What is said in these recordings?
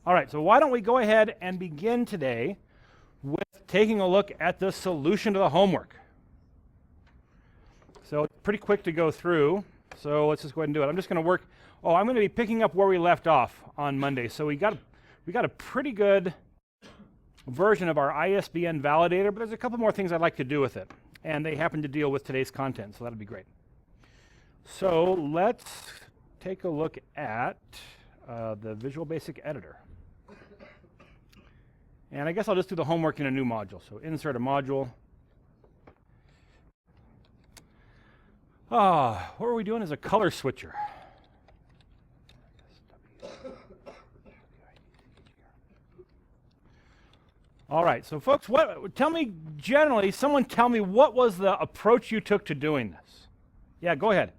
All right, so why don't we go ahead and begin today with taking a look at the solution to the homework. So it's pretty quick to go through, so let's just go ahead and do it. I'm just going to work, I'm going to be picking up where we left off on Monday. So we got a pretty good version of our ISBN validator, but there's a couple more things I'd like to do with it, and they happen to deal with today's content, so that'll be great. So let's take a look at the Visual Basic Editor. And I guess I'll just do the homework in a new module. So insert a module. What we're we doing is a color switcher. All right, so folks, someone tell me what was the approach you took to doing this? Yeah, go ahead.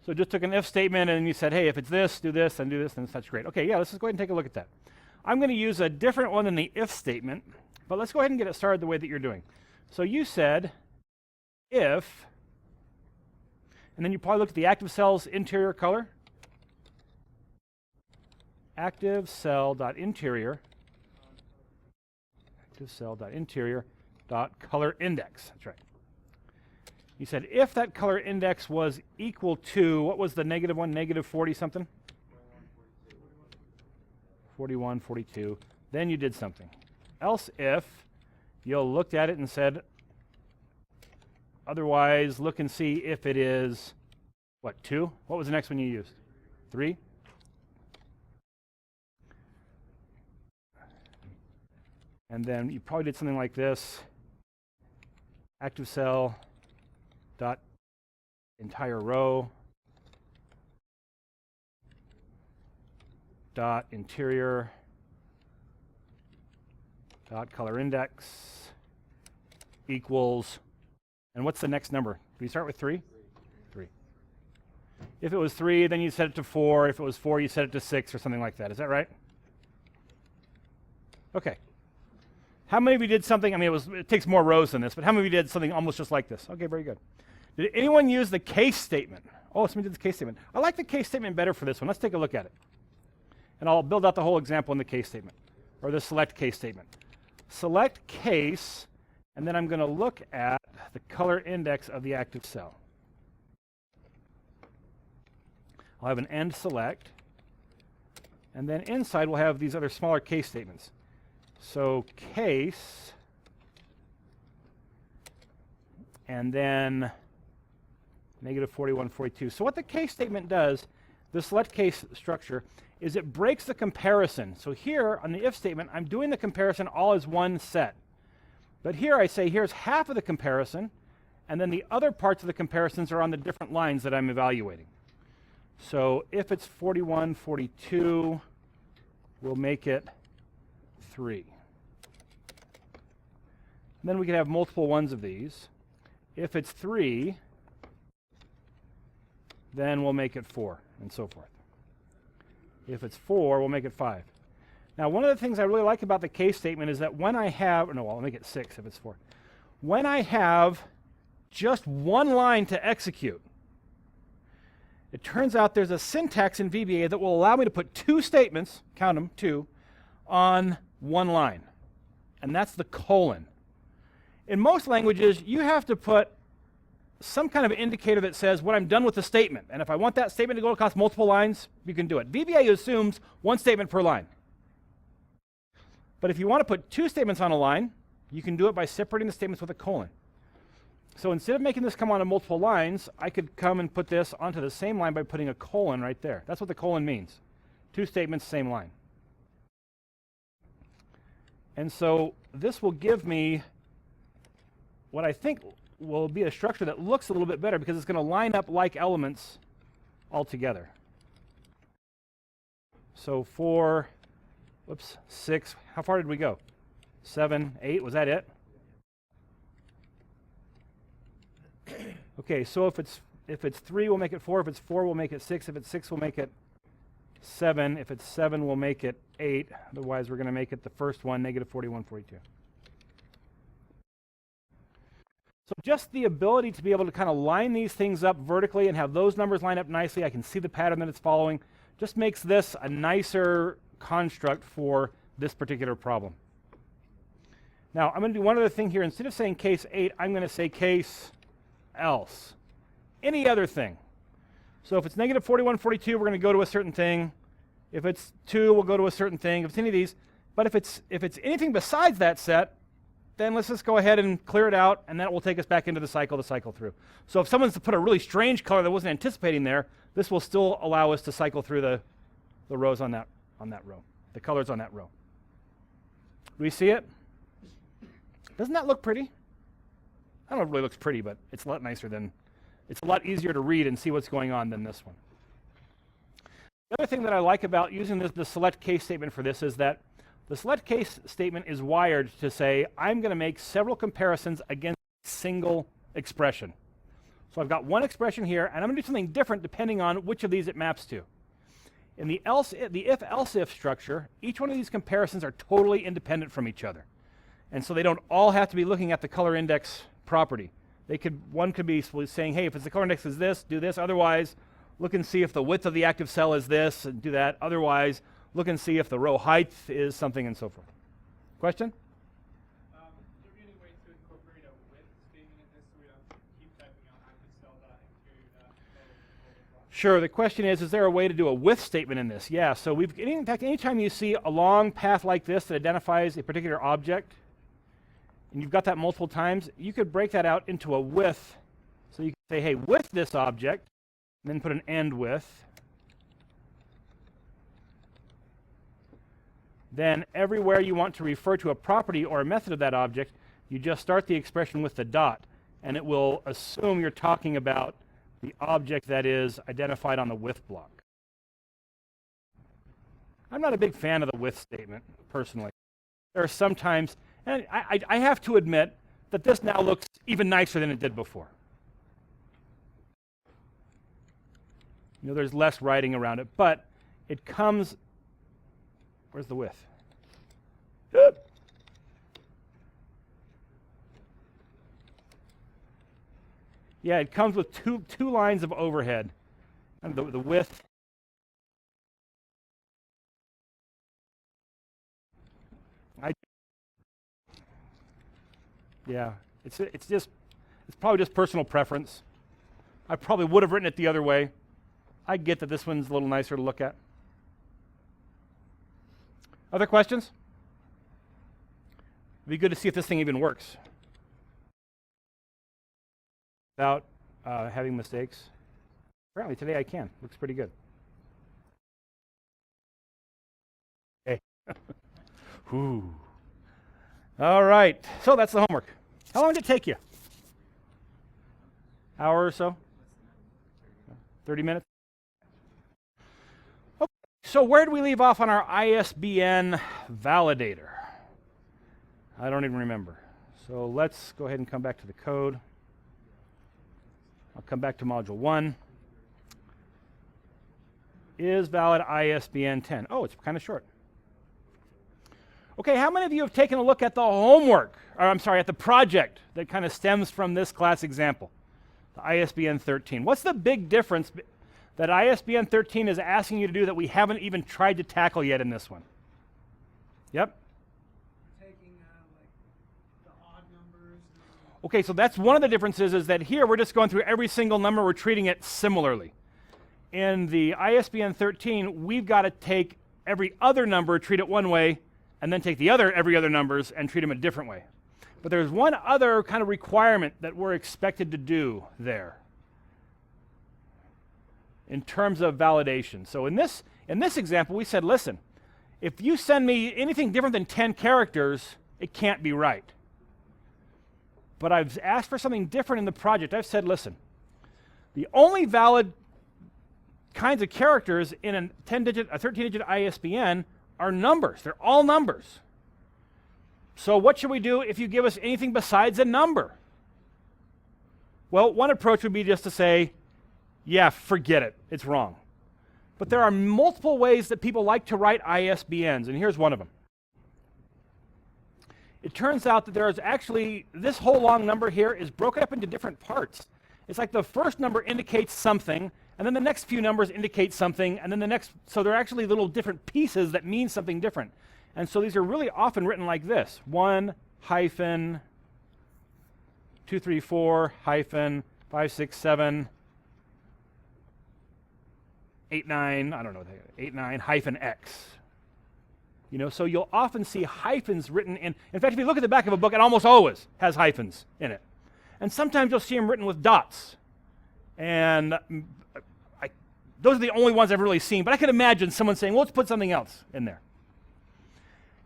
So just took an if statement and you said, hey, if it's this, do this, and do this, and that's great. Okay, yeah, let's just go ahead and take a look at that. I'm going to use a different one than the if statement, but let's go ahead and get it started the way that you're doing. So you said if, and then you probably looked at the active cell's interior color. Active cell.interior. Active cell.interior.color index. That's right. You said if that color index was equal to, what was the negative one? Negative 40 something? 41, 42. Then you did something. Else if you looked at it and said, otherwise look and see if it is, what, 2? What was the next one you used? 3? And then you probably did something like this. Active cell dot entire row dot interior dot color index equals, and what's the next number? Do we start with 3? 3. If it was 3, then you set it to 4. If it was 4, you set it to 6 or something like that. Is that right? Okay. How many of you did something, it takes more rows than this, but how many of you did something almost just like this? Okay, very good. Did anyone use the case statement? Oh, somebody did the case statement. I like the case statement better for this one. Let's take a look at it. And I'll build out the whole example in the case statement, or the select case statement. Select case, and then I'm going to look at the color index of the active cell. I'll have an end select, and then inside we'll have these other smaller case statements. So case, and then negative 41, 42. So what the case statement does, the select case structure, is it breaks the comparison. So here on the if statement, I'm doing the comparison all as one set. But here I say, here's half of the comparison, and then the other parts of the comparisons are on the different lines that I'm evaluating. So if it's 41, 42, we'll make it 3. And then we can have multiple ones of these. If it's 3, then we'll make it 4, and so forth. If it's 4, we'll make it 5. Now, one of the things I really like about the case statement is that when I have, I'll make it 6 if it's 4. When I have just one line to execute, it turns out there's a syntax in VBA that will allow me to put 2 statements, count them, 2, on one line. And that's the colon. In most languages, you have to put some kind of indicator that says when I'm done with the statement. And if I want that statement to go across multiple lines, you can do it. VBA assumes one statement per line. But if you want to put 2 statements on a line, you can do it by separating the statements with a colon. So instead of making this come onto multiple lines, I could come and put this onto the same line by putting a colon right there. That's what the colon means. 2 statements, same line. And so this will give me what I think will be a structure that looks a little bit better because it's going to line up like elements all together. So 4, 6, how far did we go? 7, 8, was that it? Okay, so if it's 3, we'll make it 4. If it's 4, we'll make it 6. If it's 6, we'll make it 7. If it's 7, we'll make it 8. Otherwise, we're going to make it the first one, negative 41, 42. So just the ability to be able to kind of line these things up vertically and have those numbers line up nicely, I can see the pattern that it's following, just makes this a nicer construct for this particular problem. Now, I'm going to do one other thing here. Instead of saying case 8, I'm going to say case else. Any other thing. So if it's negative 41, 42, we're going to go to a certain thing. If it's 2, we'll go to a certain thing. If it's any of these. But if it's anything besides that set, then let's just go ahead and clear it out, and that will take us back into the cycle to cycle through. So if someone's put a really strange color that wasn't anticipating there, this will still allow us to cycle through the rows on that row, the colors on that row. Do we see it? Doesn't that look pretty? I don't know if it really looks pretty, but it's a lot nicer than, it's a lot easier to read and see what's going on than this one. The other thing that I like about using the select case statement for this is that the select case statement is wired to say, I'm going to make several comparisons against a single expression. So I've got one expression here, and I'm going to do something different depending on which of these it maps to. In the if-else-if structure, each one of these comparisons are totally independent from each other. And so they don't all have to be looking at the color index property. One could be saying, hey, if the color index is this, do this. Otherwise, look and see if the width of the active cell is this, and do that. Otherwise, look and see if the row height is something, and so forth. Question? Is there any way to incorporate a width statement in this so we don't keep typing out active cell dot into Sure. The question is there a way to do a width statement in this? Yeah. So in fact, anytime you see a long path like this that identifies a particular object, and you've got that multiple times, you could break that out into a width. So you can say, hey, with this object, and then put an end with. Then everywhere you want to refer to a property or a method of that object, you just start the expression with the dot, and it will assume you're talking about the object that is identified on the with block. I'm not a big fan of the with statement, personally. There are some times, and I have to admit that this now looks even nicer than it did before. You know, there's less writing around it, but it comes, where's the with? Yeah, it comes with two lines of overhead. And the width. Yeah, it's probably just personal preference. I probably would have written it the other way. I get that this one's a little nicer to look at. Other questions? It'd be good to see if this thing even works without having mistakes. Apparently today I can. Looks pretty good. Okay. Whew. All right. So that's the homework. How long did it take you? Hour or so? 30 minutes? Okay. So where did we leave off on our ISBN validator? I don't even remember. So let's go ahead and come back to the code. I'll come back to module 1. Is valid ISBN 10. Oh, it's kind of short. Okay, how many of you have taken a look at the homework, or I'm sorry, at the project that kind of stems from this class example, the ISBN 13? What's the big difference that ISBN 13 is asking you to do that we haven't even tried to tackle yet in this one? Yep? Taking like the odd numbers. Okay, so that's one of the differences, is that here we're just going through every single number, we're treating it similarly. In the ISBN 13, we've got to take every other number, treat it one way, and then take every other numbers and treat them a different way. But there's one other kind of requirement that we're expected to do there in terms of validation. So in this example, we said, listen, if you send me anything different than 10 characters, it can't be right. But I've asked for something different in the project. I've said, listen, the only valid kinds of characters in a 13-digit ISBN are numbers. They're all numbers. So what should we do if you give us anything besides a number? Well, one approach would be just to say, yeah, forget it. It's wrong. But there are multiple ways that people like to write ISBNs, and here's one of them. it turns out that there is actually, this whole long number here is broken up into different parts. It's like the first number indicates something, and then the next few numbers indicate something, and then the next, so they're actually little different pieces that mean something different. And so these are really often written like this: 1 hyphen 2, 3, 4 hyphen 5, 6, 7, 8, 9, I don't know, 8, 9 hyphen X. You know, so you'll often see hyphens written in fact, if you look at the back of a book, it almost always has hyphens in it. And sometimes you'll see them written with dots. And those are the only ones I've really seen, but I can imagine someone saying, well, let's put something else in there.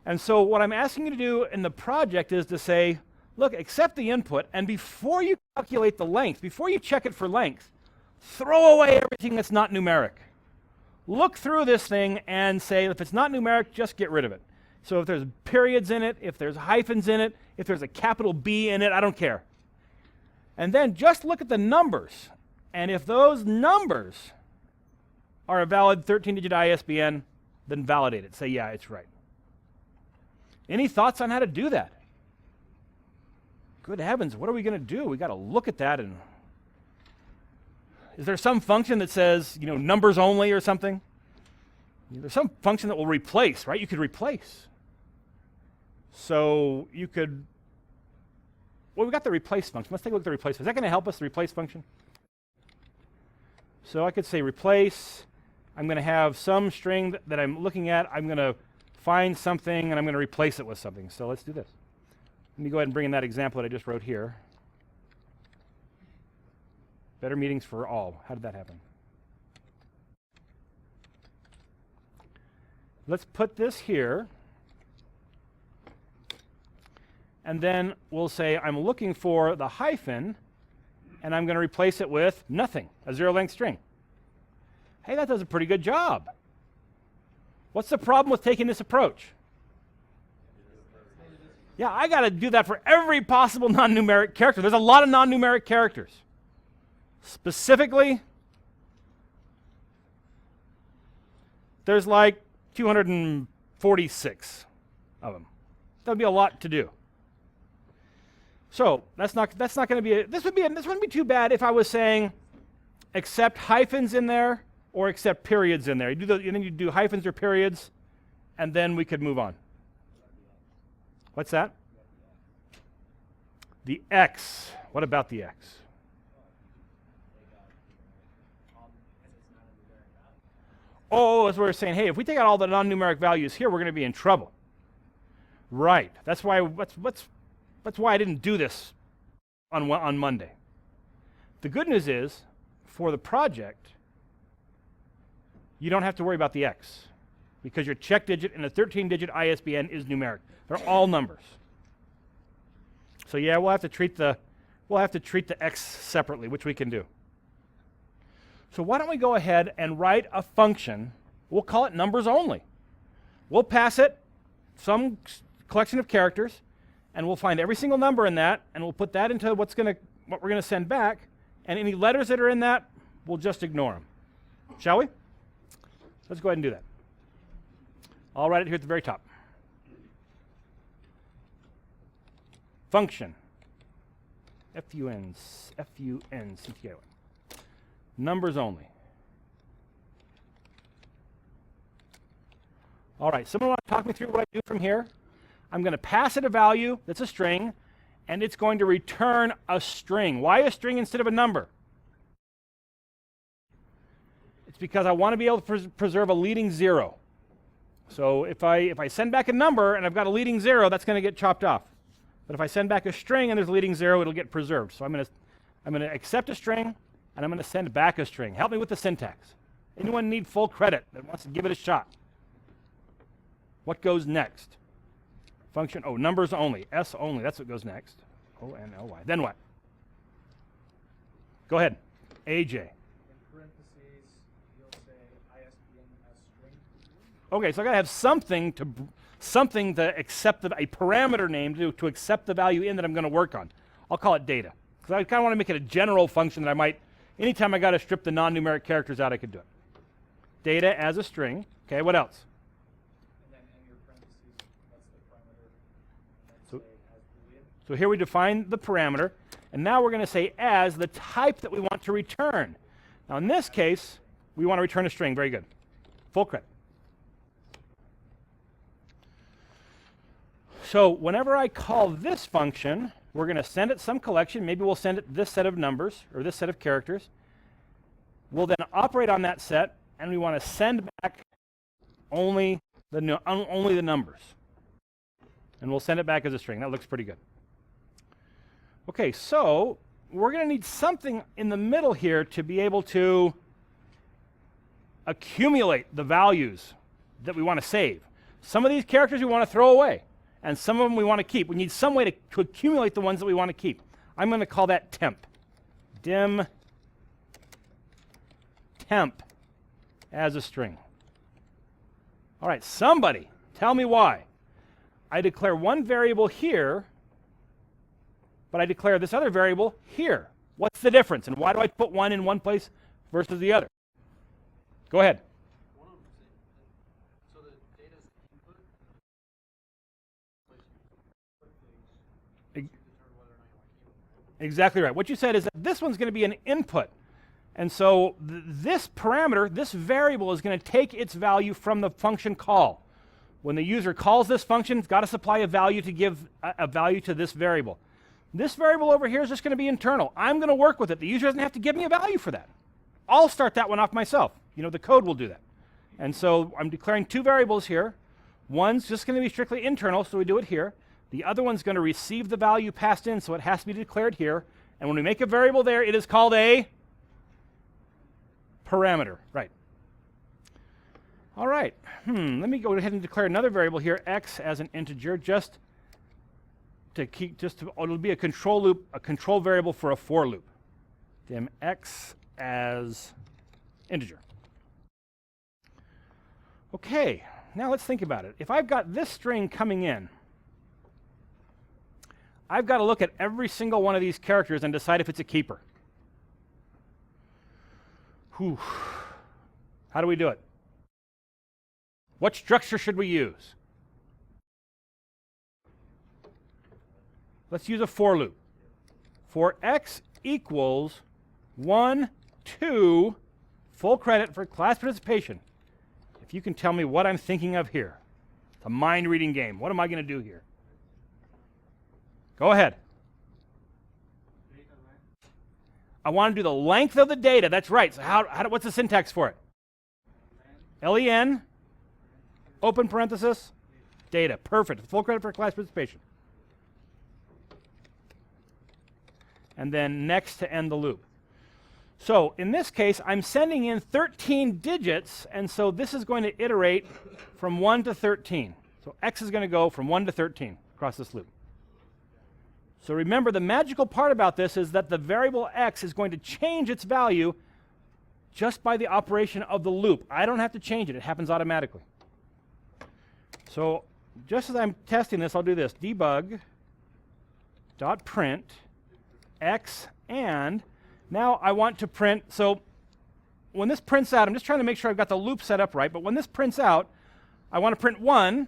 And so what I'm asking you to do in the project is to say, look, accept the input, and before you calculate the length, before you check it for length, throw away everything that's not numeric. Look through this thing and say, if it's not numeric, just get rid of it. So if there's periods in it, if there's hyphens in it, if there's a capital B in it, I don't care. And then just look at the numbers. And if those numbers are a valid 13-digit ISBN, then validate it. Say, yeah, it's right. Any thoughts on how to do that? Good heavens, what are we going to do? We got to look at that. And is there some function that says, you know, numbers only or something? There's some function that will replace, right? You could replace. So you could, well, we got the replace function. Let's take a look at the replace. Is that going to help us, the replace function? So I could say replace. I'm going to have some string that I'm looking at. I'm going to find something, and I'm going to replace it with something. So let's do this. Let me go ahead and bring in that example that I just wrote here. Better meetings for all. How did that happen? Let's put this here. And then we'll say I'm looking for the hyphen, and I'm going to replace it with nothing, a zero-length string. Hey, that does a pretty good job. What's the problem with taking this approach? Yeah, I got to do that for every possible non-numeric character. There's a lot of non-numeric characters. Specifically, there's like 246 of them. That would be a lot to do. So that's not going to be this wouldn't be too bad if I was saying accept hyphens in there or accept periods in there. And then you do hyphens or periods, and then we could move on. What's that? The X. What about the X? Oh, as we're saying, hey, if we take out all the non-numeric values here, we're going to be in trouble. Right. That's why I didn't do this on Monday. The good news is, for the project, you don't have to worry about the X, because your check digit and the 13-digit ISBN is numeric. They're all numbers. So yeah, we'll have to treat the X separately, which we can do. So why don't we go ahead and write a function? We'll call it numbers only. We'll pass it some collection of characters, and we'll find every single number in that, and we'll put that into what we're going to send back, and any letters that are in that, we'll just ignore them. Shall we? Let's go ahead and do that. I'll write it here at the very top. Function. F-U-N-C-T-I-O-N. Numbers only. All right, someone want to talk me through what I do from here? I'm going to pass it a value that's a string, and it's going to return a string. Why a string instead of a number? It's because I want to be able to preserve a leading zero. So if I send back a number and I've got a leading zero, that's going to get chopped off. But if I send back a string and there's a leading zero, it'll get preserved. So I'm going to accept a string, and I'm going to send back a string. Help me with the syntax. Anyone need full credit that wants to give it a shot? What goes next? Function, numbers only, S only, that's what goes next. O-N-L-Y. Then what? Go ahead. AJ. In parentheses, you'll say ISBN as string. Okay, so I got to have something to accept a parameter name to accept the value in that I'm going to work on. I'll call it data. Because I kind of want to make it a general function that I might, anytime I got to strip the non-numeric characters out, I could do it. Data as a string. Okay, what else? And then in your parentheses, that's the parameter. So So here we define the parameter, and now we're going to say as the type that we want to return. Now in this case, we want to return a string. Very good. Full credit. So whenever I call this function, we're going to send it some collection. Maybe we'll send it this set of numbers or this set of characters. We'll then operate on that set, and we want to send back only the numbers. And we'll send it back as a string. That looks pretty good. Okay, so we're going to need something in the middle here to be able to accumulate the values that we want to save. Some of these characters we want to throw away, and some of them we want to keep. We need some way to accumulate the ones that we want to keep. I'm going to call that temp. Dim temp as a string. All right, somebody tell me why. I declare one variable here, but I declare this other variable here. What's the difference, and why do I put one in one place versus the other? Go ahead. One of them so the data's input, determine whether or not you want to keep it, right? Exactly right. What you said is that this one's going to be an input. And so this parameter, this variable, is going to take its value from the function call. When the user calls this function, it's got to supply a value to give a value to this variable. This variable over here is just going to be internal. I'm going to work with it. The user doesn't have to give me a value for that. I'll start that one off myself. You know, the code will do that. And so I'm declaring two variables here. One's just going to be strictly internal, so we do it here. The other one's going to receive the value passed in, so it has to be declared here. And when we make a variable there, it is called a parameter. Right. All right. Let me go ahead and declare another variable here, x, as an integer, just to keep, it'll be a control loop, a control variable for a for loop. Dim x as integer. Okay, now let's think about it. If I've got this string coming in, I've got to look at every single one of these characters and decide if it's a keeper. Whew. How do we do it? What structure should we use? Let's use a for loop. For x equals 1, 2, full credit for class participation. If you can tell me what I'm thinking of here. It's a mind-reading game. What am I going to do here? Go ahead. I want to do the length of the data. That's right. So what's the syntax for it? len, open parenthesis, data. Perfect. Full credit for class participation. And then next to end the loop. So in this case, I'm sending in 13 digits, and so this is going to iterate from 1 to 13. So x is going to go from 1 to 13 across this loop. So remember, the magical part about this is that the variable x is going to change its value just by the operation of the loop. I don't have to change it. It happens automatically. So just as I'm testing this, I'll do this. Debug.print x, and now I want to print. So when this prints out, I'm just trying to make sure I've got the loop set up right, but when this prints out, I want to print 1,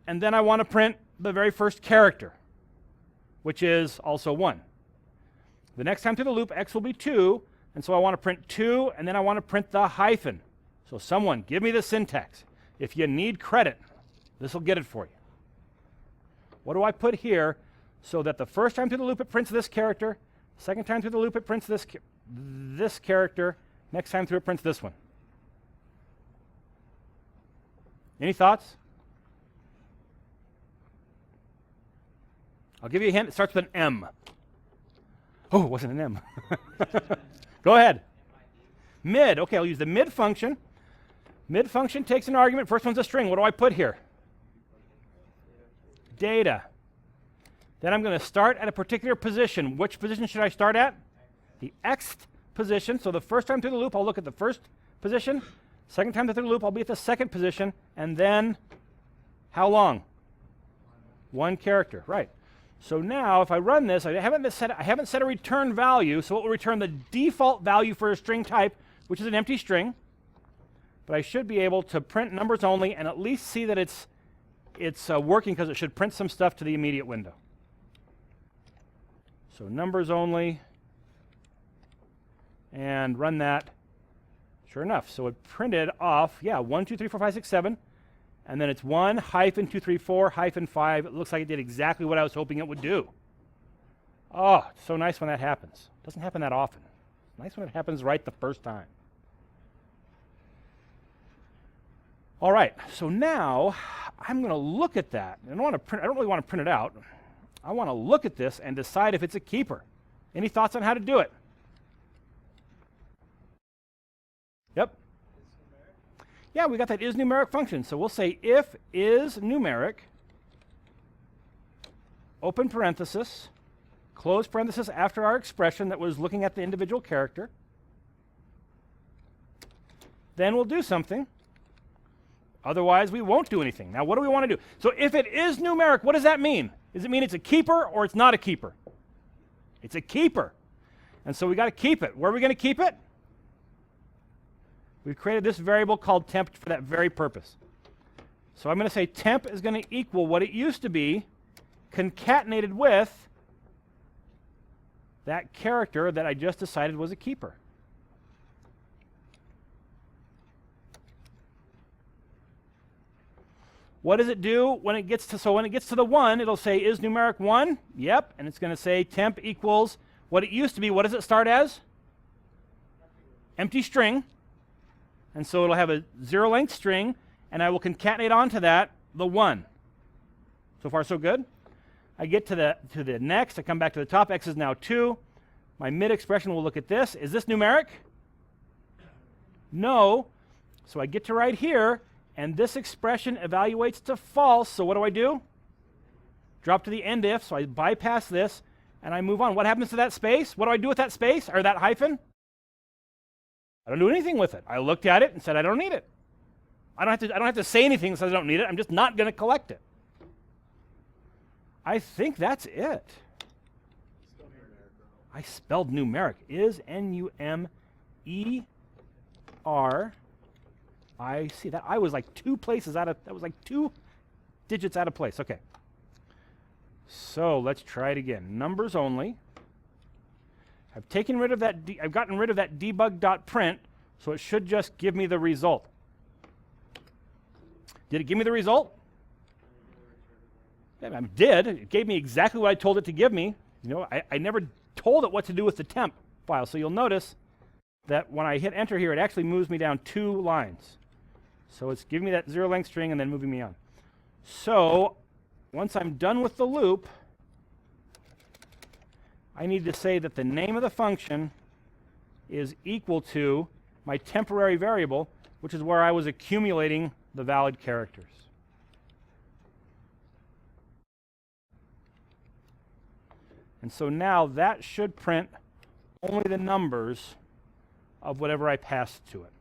and then I want to print the very first character, which is also 1. The next time through the loop, x will be 2, and so I want to print 2, and then I want to print the hyphen. So someone, give me the syntax. If you need credit, this will get it for you. What do I put here so that the first time through the loop it prints this character, second time through the loop it prints this character, next time through it prints this one? Any thoughts? I'll give you a hint. It starts with an M. Oh, it wasn't an M. Go ahead. Mid. Okay, I'll use the mid function. Mid function takes an argument. First one's a string. What do I put here? Data. Then I'm going to start at a particular position. Which position should I start at? The xth position. So the first time through the loop, I'll look at the first position. Second time through the loop, I'll be at the second position. And then how long? 1 character. Right. So now if I run this, I haven't set a return value, so it will return the default value for a string type, which is an empty string. But I should be able to print numbers only and at least see that it's working, because it should print some stuff to the immediate window. So numbers only, and run that. Sure enough, so it printed off, yeah, 1, 2, 3, 4, 5, 6, 7, and then it's 1 hyphen 2, 3, 4 hyphen 5. It looks like it did exactly what I was hoping it would do. Oh, it's so nice when that happens. It doesn't happen that often. It's nice when it happens right the first time. All right, so now I'm going to look at that. I don't really want to print it out. I want to look at this and decide if it's a keeper. Any thoughts on how to do it? Yep. Yeah, we got that isNumeric function. So we'll say if isNumeric, open parenthesis, close parenthesis after our expression that was looking at the individual character. Then we'll do something. Otherwise, we won't do anything. Now, what do we want to do? So if it is numeric, what does that mean? Does it mean it's a keeper or it's not a keeper? It's a keeper. And so we got to keep it. Where are we going to keep it? We've created this variable called temp for that very purpose. So I'm going to say temp is going to equal what it used to be concatenated with that character that I just decided was a keeper. What does it do when it gets to, so when it gets to the 1, it'll say is numeric 1? Yep, and it's going to say temp equals what it used to be. What does it start as? Empty string. And so it'll have a 0-length string, and I will concatenate onto that the 1. So far, so good. I get to the next. I come back to the top. X is now 2. My mid expression will look at this. Is this numeric? No. So I get to right here, and this expression evaluates to false. So what do? Drop to the end if. So I bypass this, and I move on. What happens to that space? What do I do with that space, or that hyphen? I don't do anything with it. I looked at it and said, I don't need it. I don't have to say anything that says I don't need it. I'm just not going to collect it. I think that's it. I spelled numeric. Is N-U-M-E-R-I-C. That I was like 2 places out of, that was like 2 digits out of place. Okay. So let's try it again. Numbers only. I've taken rid of that, I've gotten rid of that debug.print, so it should just give me the result. Did it give me the result? Yeah, it did. It gave me exactly what I told it to give me. You know, I never told it what to do with the temp file, so you'll notice that when I hit enter here, it actually moves me down 2 lines. So it's giving me that 0-length string and then moving me on. So once I'm done with the loop, I need to say that the name of the function is equal to my temporary variable, which is where I was accumulating the valid characters. And so now that should print only the numbers of whatever I passed to it.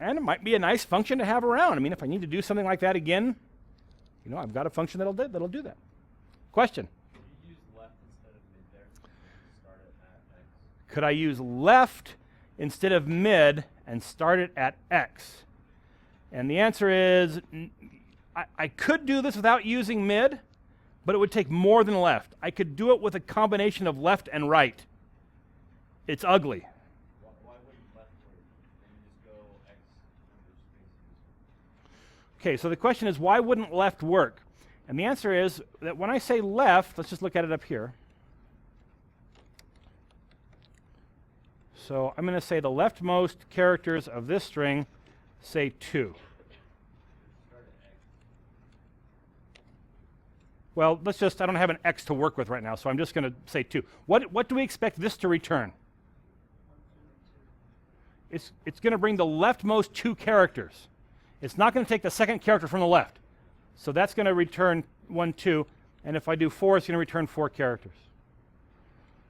And it might be a nice function to have around. I mean, if I need to do something like that again, you know, I've got a function that'll do that. Question? Could you use left instead of mid there? Start it at X. Could I use left instead of mid and start it at X? And the answer is, I could do this without using mid, but it would take more than left. I could do it with a combination of left and right. It's ugly. Why wouldn't left work? Then you just go X number spaces. Okay, so the question is, why wouldn't left work? And the answer is that when I say left, let's just look at it up here. So I'm going to say the leftmost characters of this string say 2. Well, let's just, I don't have an X to work with right now, so I'm just going to say 2. What do we expect this to return? It's going to bring the leftmost 2 characters. It's not going to take the second character from the left. So that's going to return 1, 2, and if I do 4, it's going to return 4 characters.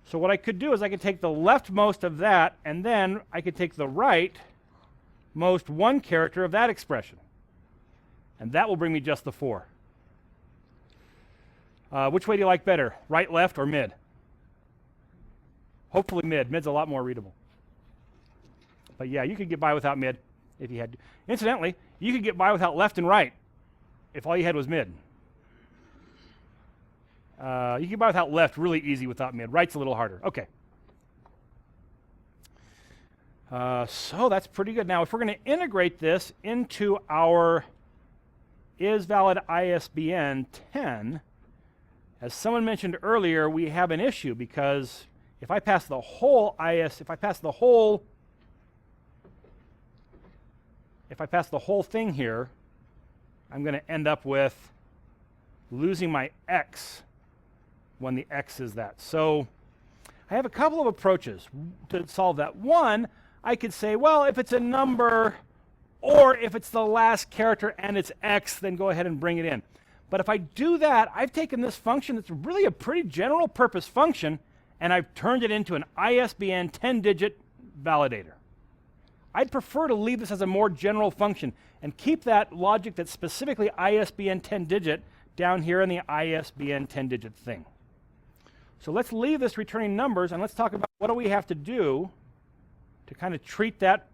So what I could do is I could take the leftmost of that, and then I could take the rightmost 1 character of that expression. And that will bring me just the 4. Which way do you like better, right, left, or mid? Hopefully mid. Mid's a lot more readable. But yeah, you could get by without mid if you had to. Incidentally, you could get by without left and right if all you had was mid. You can buy without left really easy without mid. Right's a little harder. Okay. So that's pretty good. Now, if we're going to integrate this into our isValid ISBN 10, as someone mentioned earlier, we have an issue because if I pass the whole thing here, I'm going to end up with losing my X when the X is that. So I have a couple of approaches to solve that. One, I could say, well, if it's a number or if it's the last character and it's X, then go ahead and bring it in. But if I do that, I've taken this function that's really a pretty general purpose function and I've turned it into an ISBN 10-digit validator. I'd prefer to leave this as a more general function and keep that logic that's specifically ISBN 10-digit down here in the ISBN 10-digit thing. So let's leave this returning numbers and let's talk about what do we have to do to kind of treat that.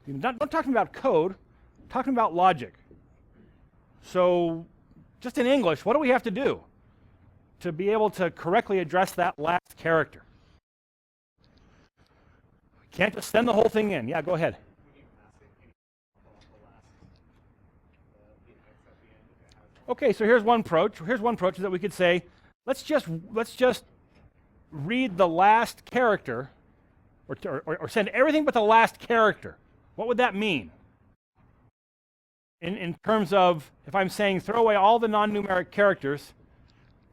Not talking about code, talking about logic. So just in English, what do we have to do to be able to correctly address that last character? We can't just send the whole thing in. Yeah, go ahead. Okay, so here's one approach. Here's one approach is that we could say, let's just read the last character, or send everything but the last character. What would that mean? In terms of, if I'm saying throw away all the non-numeric characters,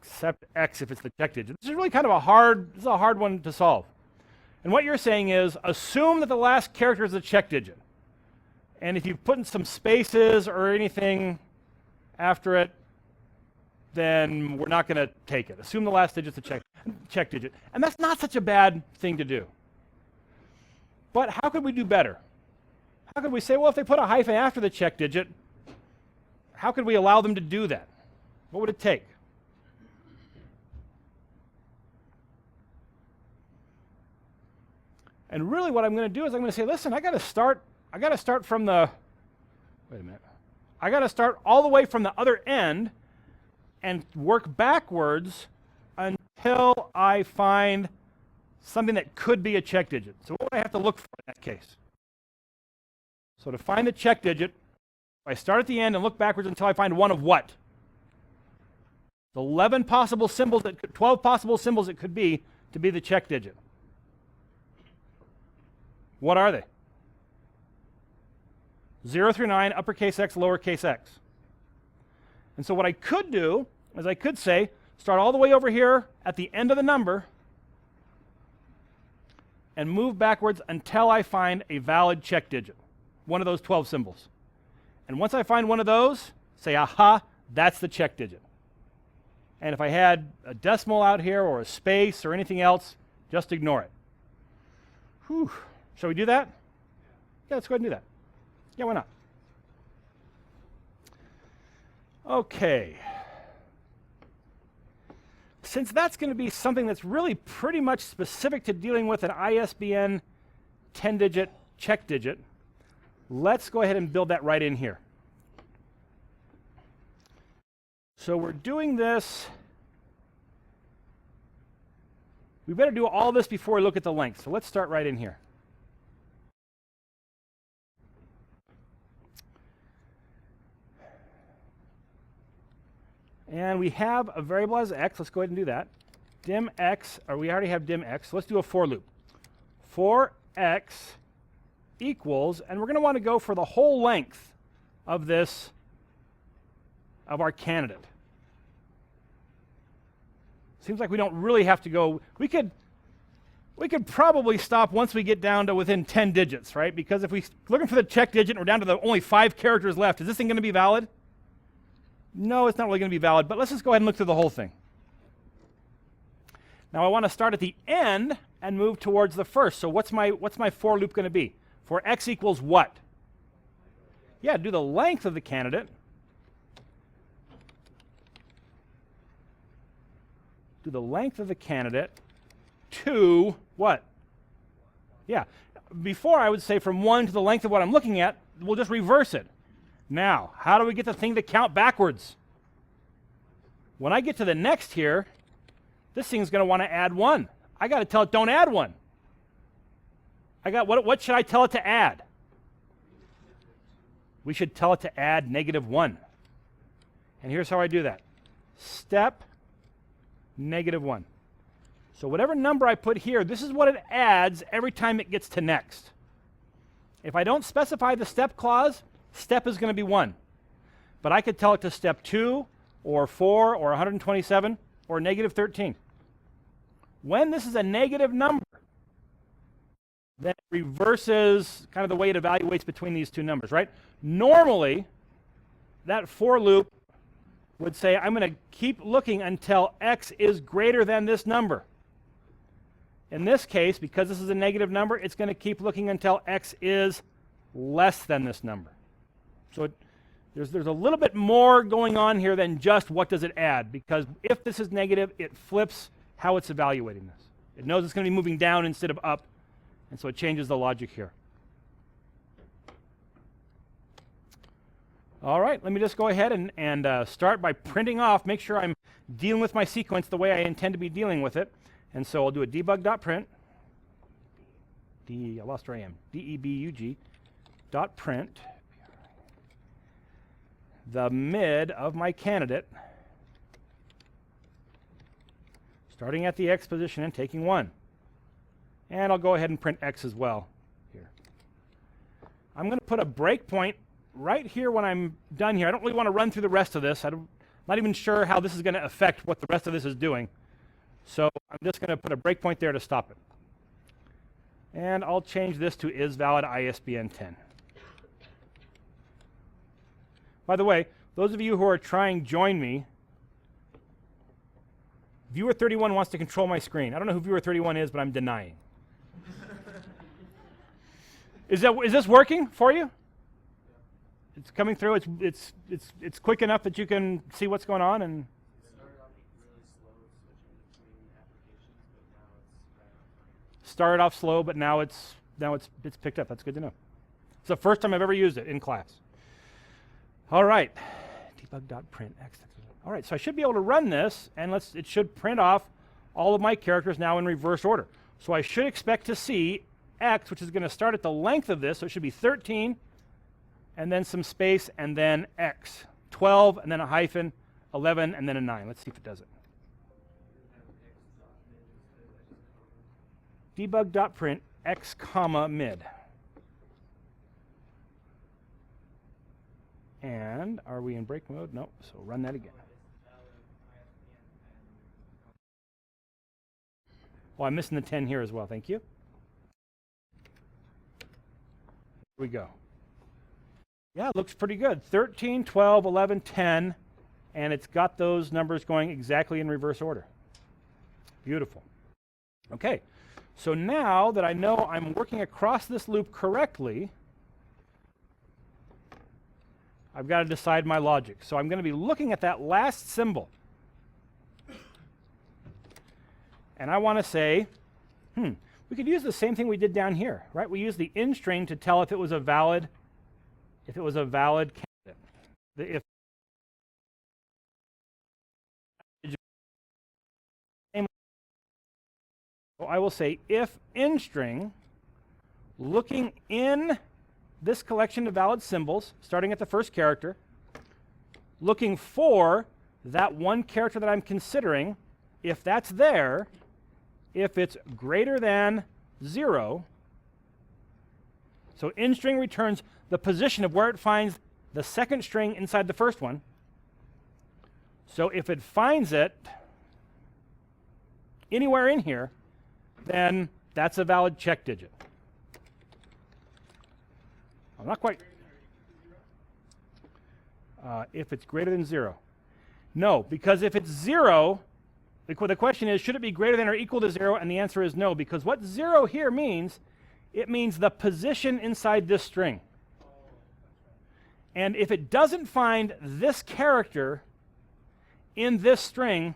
except X if it's the check digit. This is really kind of a hard one to solve. And what you're saying is, assume that the last character is a check digit. And if you put in some spaces or anything after it, then we're not going to take it. Assume the last digit's a check digit. And that's not such a bad thing to do. But how could we do better? How could we say, well, if they put a hyphen after the check digit, how could we allow them to do that? What would it take? And really what I'm going to do is I'm going to say, listen, I got to start from the, wait a minute. I got to start all the way from the other end and work backwards until I find something that could be a check digit. So what would I have to look for in that case? So to find the check digit, I start at the end and look backwards until I find one of what? 11 possible symbols, 12 possible symbols it could be to be the check digit. What are they? 0 through 9, uppercase X, lowercase x. And so what I could do is I could say, start all the way over here at the end of the number and move backwards until I find a valid check digit, one of those 12 symbols. And once I find one of those, say, aha, that's the check digit. And if I had a decimal out here or a space or anything else, just ignore it. Whew. Shall we do that? Yeah, let's go ahead and do that. Yeah, why not? Okay. Since that's going to be something that's really pretty much specific to dealing with an ISBN 10-digit check digit, let's go ahead and build that right in here. So we're doing this. We better do all this before we look at the length. So let's start right in here. And we have a variable as x. Let's go ahead and do that. Dim x, or we already have dim x. So let's do a for loop. For x equals, and we're going to want to go for the whole length of this, of our candidate. Seems like we don't really have to go. We could probably stop once we get down to within 10 digits, right? Because if we're looking for the check digit and we're down to the only 5 characters left, is this thing going to be valid? No, it's not really going to be valid, but let's just go ahead and look through the whole thing. Now I want to start at the end and move towards the first. So what's my for loop going to be? For x equals what? Yeah, do the length of the candidate. Do the length of the candidate to what? Yeah. Before I would say from 1 to the length of what I'm looking at, we'll just reverse it. Now, how do we get the thing to count backwards? When I get to the next here, this thing's going to want to add 1. I got to tell it don't add 1. What should I tell it to add? We should tell it to add -1. And here's how I do that. Step -1. So whatever number I put here, this is what it adds every time it gets to next. If I don't specify the step clause, step is going to be 1. But I could tell it to step 2 or 4 or 127 or -13. When this is a negative number, then it reverses kind of the way it evaluates between these two numbers, right? Normally, that for loop would say, I'm going to keep looking until x is greater than this number. In this case, because this is a negative number, it's going to keep looking until x is less than this number. So there's a little bit more going on here than just what does it add, because if this is negative, it flips how it's evaluating this. It knows it's going to be moving down instead of up, and so it changes the logic here. All right, let me just go ahead and start by printing off, make sure I'm dealing with my sequence the way I intend to be dealing with it. And so I'll do a debug.print, I lost where I am, debug dot print, the mid of my candidate, starting at the x position and taking 1. And I'll go ahead and print x as well here. I'm going to put a breakpoint right here when I'm done here. I don't really want to run through the rest of this. I'm not even sure how this is going to affect what the rest of this is doing. So I'm just going to put a breakpoint there to stop it. And I'll change this to isValid ISBN 10. By the way, those of you who are trying Join Me, Viewer 31 wants to control my screen. I don't know who Viewer 31 is, but I'm denying. Is this working for you? It's coming through. It's quick enough that you can see what's going on. And started off slow, but now it's picked up. That's good to know. It's the first time I've ever used it in class. All right, debug.print x. All right, so I should be able to run this, and it should print off all of my characters now in reverse order. So I should expect to see x, which is going to start at the length of this, so it should be 13, and then some space, and then x. 12, and then a hyphen, 11, and then a 9. Let's see if it does it. Debug.print x comma mid. And are we in break mode? No, so run that again. Oh, I'm missing the 10 here as well. Thank you. Here we go. Yeah, it looks pretty good. 13, 12, 11, 10, and it's got those numbers going exactly in reverse order. Beautiful. Okay, so now that I know I'm working across this loop correctly, I've got to decide my logic. So I'm going to be looking at that last symbol. And I want to say, we could use the same thing we did down here, right? We use the in string to tell if it was a valid candidate. So I will say if in string, looking in this collection of valid symbols, starting at the first character, looking for that one character that I'm considering, if that's there, if it's greater than 0, so in string returns the position of where it finds the second string inside the first one. So if it finds it anywhere in here, then that's a valid check digit. I'm not quite. If it's greater than 0. No, because if it's 0, the question is, should it be greater than or equal to 0? And the answer is no, because what 0 here means, it means the position inside this string. And if it doesn't find this character in this string,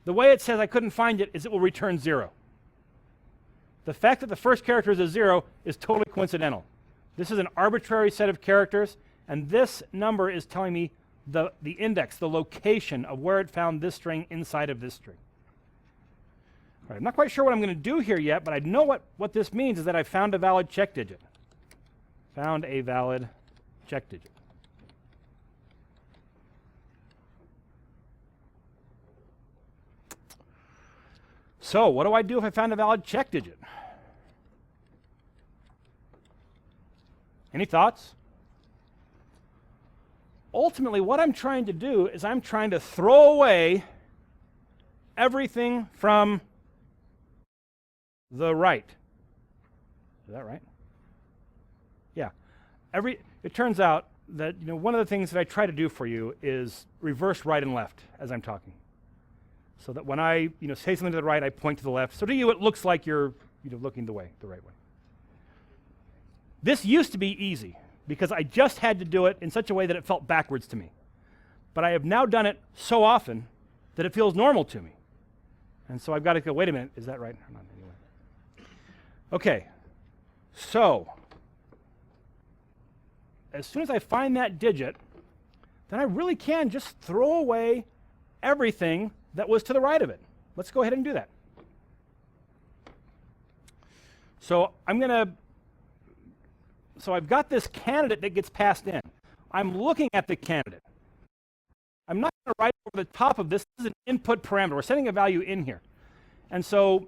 the way it says I couldn't find it is it will return 0. The fact that the first character is a 0 is totally coincidental. This is an arbitrary set of characters, and this number is telling me the index, the location of where it found this string inside of this string. All right, I'm not quite sure what I'm going to do here yet, but I know what this means is that I found a valid check digit. Found a valid check digit. So what do I do if I found a valid check digit? Any thoughts? Ultimately, what I'm trying to do is I'm trying to throw away everything from the right. Is that right? Yeah. It turns out that one of the things that I try to do for you is reverse right and left as I'm talking. So that when I say something to the right, I point to the left. So to you, it looks like you're looking the right way. This used to be easy because I just had to do it in such a way that it felt backwards to me. But I have now done it so often that it feels normal to me. And so I've got to go, wait a minute, is that right? Or not? Anyway. Okay, so as soon as I find that digit, then I really can just throw away everything that was to the right of it. Let's go ahead and do that. So I've got this candidate that gets passed in. I'm looking at the candidate. I'm not going to write over the top of this. This is an input parameter. We're sending a value in here. And so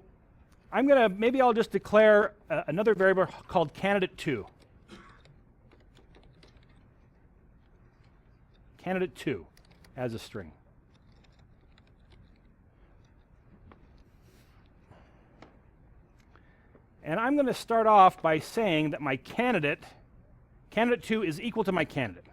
maybe I'll just declare another variable called candidate2. Candidate2 as a string. And I'm going to start off by saying that my candidate2 is equal to my candidate.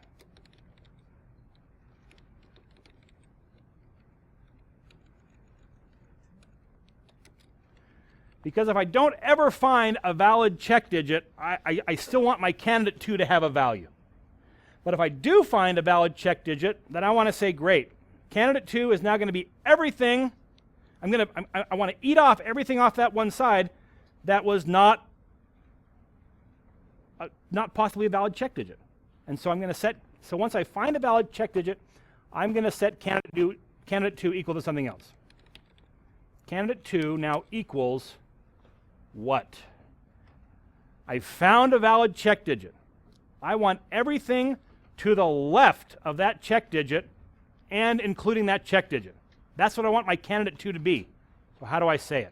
Because if I don't ever find a valid check digit, I still want my candidate2 to have a value. But if I do find a valid check digit, then I want to say, great, candidate2 is now going to be everything. I want to eat off everything off that one side that was not possibly a valid check digit. And so I'm going to set, so once I find a valid check digit, I'm going to set candidate2 equal to something else. Candidate2 now equals what? I found a valid check digit. I want everything to the left of that check digit and including that check digit. That's what I want my candidate2 to be. So how do I say it?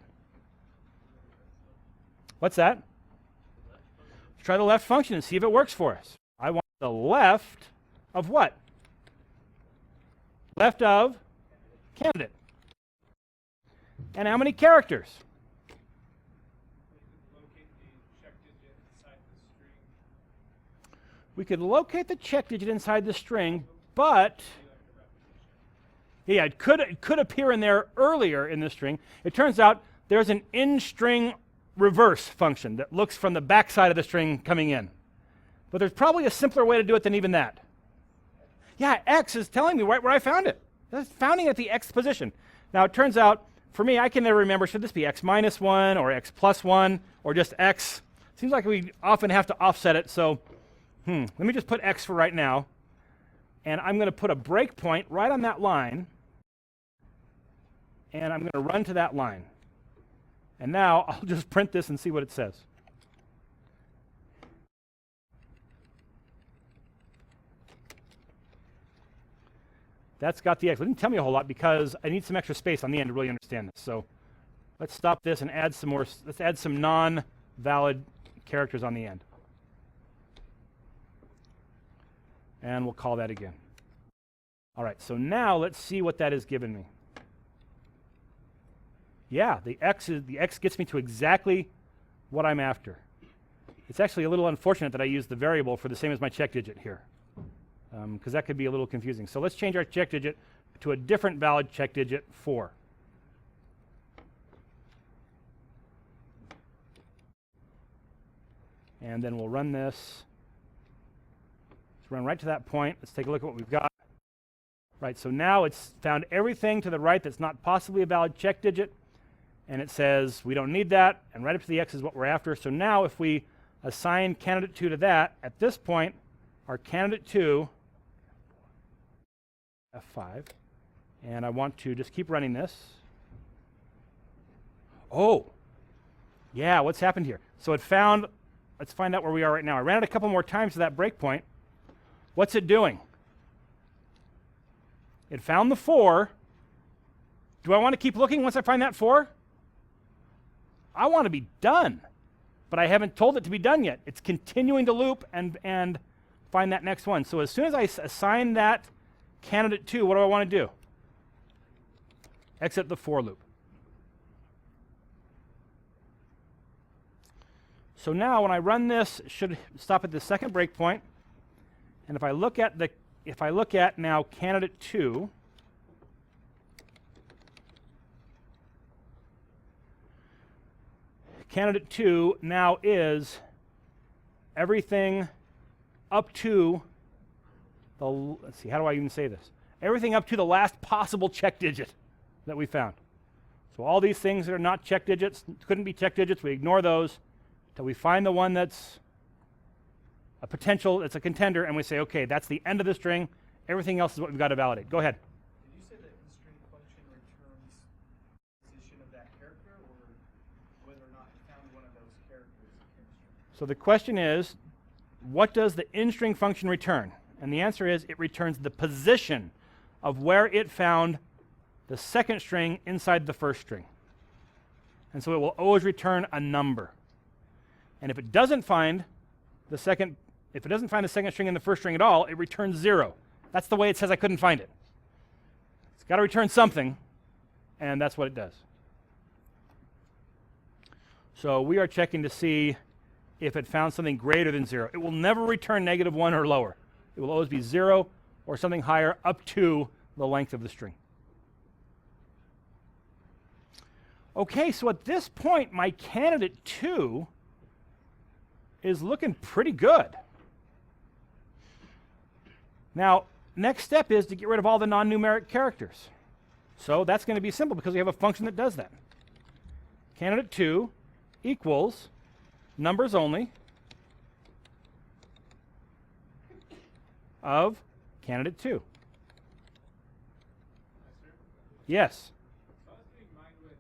What's that? Let's try the left function and see if it works for us. I want the left of what? Left of candidate. And how many characters? We could locate the check digit inside the string, but yeah, it could appear in there earlier in the string. It turns out there's an in-string reverse function that looks from the backside of the string coming in. But there's probably a simpler way to do it than even that. Yeah, X is telling me right where I found it. It's founding at the X position. Now it turns out, for me, I can never remember, should this be X minus 1 or X plus 1 or just X? Seems like we often have to offset it, so let me just put X for right now. And I'm going to put a breakpoint right on that line. And I'm going to run to that line. And now I'll just print this and see what it says. That's got the X. It didn't tell me a whole lot because I need some extra space on the end to really understand this. So let's stop this and add some more. Let's add some non-valid characters on the end. And we'll call that again. All right, so now let's see what that has given me. Yeah, the X gets me to exactly what I'm after. It's actually a little unfortunate that I used the variable for the same as my check digit here, because that could be a little confusing. So let's change our check digit to a different valid check digit, 4. And then we'll run this. Let's run right to that point. Let's take a look at what we've got. Right, so now it's found everything to the right that's not possibly a valid check digit. And it says we don't need that, and right up to the X is what we're after. So now if we assign candidate 2 to that, at this point, our candidate 2, F5, and I want to just keep running this. Oh, yeah, what's happened here? So it found, let's find out where we are right now. I ran it a couple more times to that breakpoint. What's it doing? It found the 4. Do I want to keep looking once I find that 4? I want to be done, but I haven't told it to be done yet. It's continuing to loop and find that next one. So as soon as I assign that candidate 2, what do I want to do? Exit the for loop. So now when I run this, it should stop at the second breakpoint. And if I look at now candidate 2, candidate 2 now is everything up to the, let's see, how do I even say this? Everything up to the last possible check digit that we found. So all these things that are not check digits, couldn't be check digits, we ignore those till we find the one that's a potential, it's a contender, and we say, okay, that's the end of the string. Everything else is what we've got to validate. Go ahead. Did you say that the string function returns the position of that character, or whether or not it found one of those characters in the string? So the question is, what does the in-string function return? And the answer is, it returns the position of where it found the second string inside the first string. And so it will always return a number. And if it doesn't find the second string in the first string at all, it returns 0. That's the way it says I couldn't find it. It's got to return something, and that's what it does. So we are checking to see if it found something greater than 0. It will never return -1 or lower. It will always be 0 or something higher up to the length of the string. Okay, so at this point, my candidate 2 is looking pretty good. Now, next step is to get rid of all the non-numeric characters. So that's going to be simple because we have a function that does that. Candidate 2 equals numbers only of candidate 2. Yes. So I was doing mine with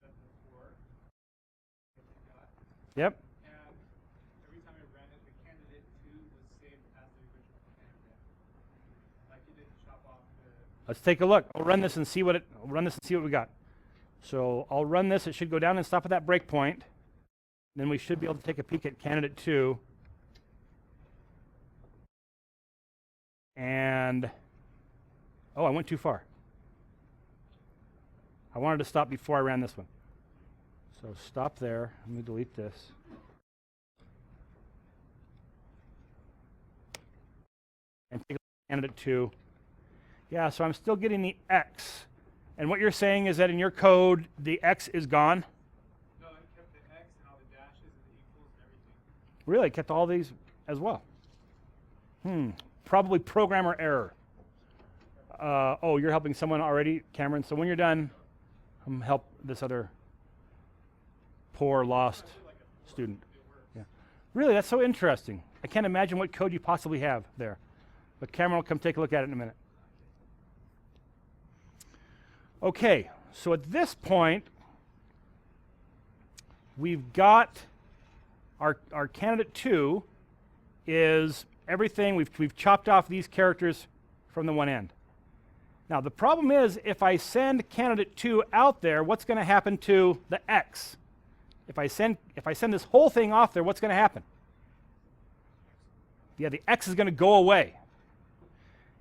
the 4 that we got, Yep. and every time I ran it, the candidate 2 was saved as the original candidate. Like it didn't chop off the. Let's take a look. I'll run this and see what we got. So I'll run this. It should go down and stop at that breakpoint. Then we should be able to take a peek at candidate 2. And oh, I went too far. I wanted to stop before I ran this one. So stop there. Let me delete this. And take a look at candidate 2. Yeah, so I'm still getting the X. And what you're saying is that in your code, the X is gone? No, I kept the X and all the dashes and the equals and everything. Really? Kept all these as well? Probably programmer error. Oh, you're helping someone already, Cameron. So when you're done, help this other poor lost student. Yeah. Really, that's so interesting. I can't imagine what code you possibly have there. But Cameron will come take a look at it in a minute. Okay, so at this point, we've got our candidate 2 is everything. We've chopped off these characters from the one end. Now the problem is, if I send candidate 2 out there, what's going to happen to the X? If I send this whole thing off there, what's going to happen? Yeah, the X is going to go away.